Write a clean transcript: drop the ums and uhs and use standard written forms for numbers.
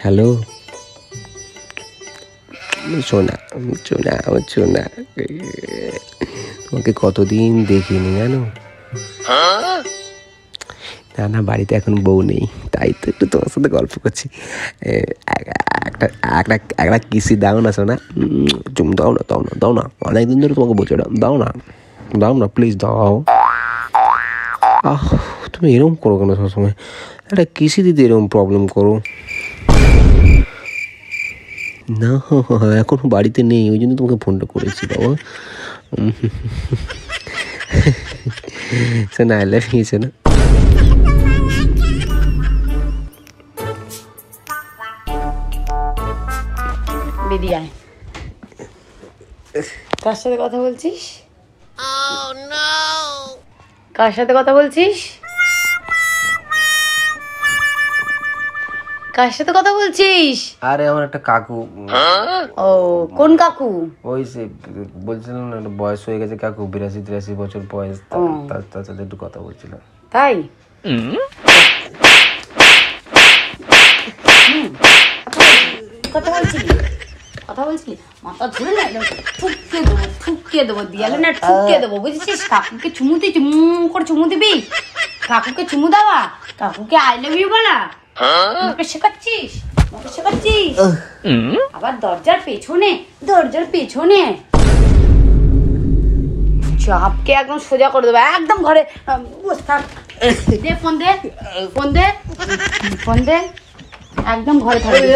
Hello সোনা, সোনা আমার সোনা, তোমাকে কতদিন দেখিনি জানো। না না, বাড়িতে এখন বউ নেই, তাই তো একটু তোমার সাথে গল্প করছি। একটা একটা একটা কিসি দাও না সোনা, চুম দাও না, দাও না, দাও না, অনেকদিন ধরে তোমাকে বলছো দাও না, দাও না প্লিজ দাও। তুমি এরকম করো কেন সবসময়? একটা কিসি দিতে এরকম প্রবলেম করো না। এখন বাড়িতে নেই, ওই জন্য তোমাকে ফোনটা করেছি বাবা। শোনা, আই লাভ ইউ শোনা। বেরিয়ে আয়। কার সাথে কথা বলছিস? কার সাথে কথা বলছিস? কার সাথে কথা বলছিস? আরে আমার একটা কাকু। ও কোন কাকু? ওই সে বলছিলাম না, বয়স হয়ে গেছে কাকু, 82-83 বছর বয়স, তার সাথে একটু কথা বলছিলাম। তাই কথা বলছিলি? কথা বলছিলি? মাথা ধরে না একদম ঠুকিয়ে দেবো দিয়ালে না, ঠুকিয়ে দেবো বুঝেছিস? কাকুকে চুমু তুই চুমু করে চুমু দিবি? কাকুকে চুমু দেওয়া, কাকুকে আই লাভ ইউ বলা আমাকে শেখাচ্ছিস? আমাকে শেখাচ্ছিস? আবার দরজার পেছনে, দরজার পেছনে চাপকে একদম সোজা করে দেবো, একদম ঘরে বসে থাক। দে ফোন, দে ফোন, দে ফোন, দে একদম ঘরে থাকবি।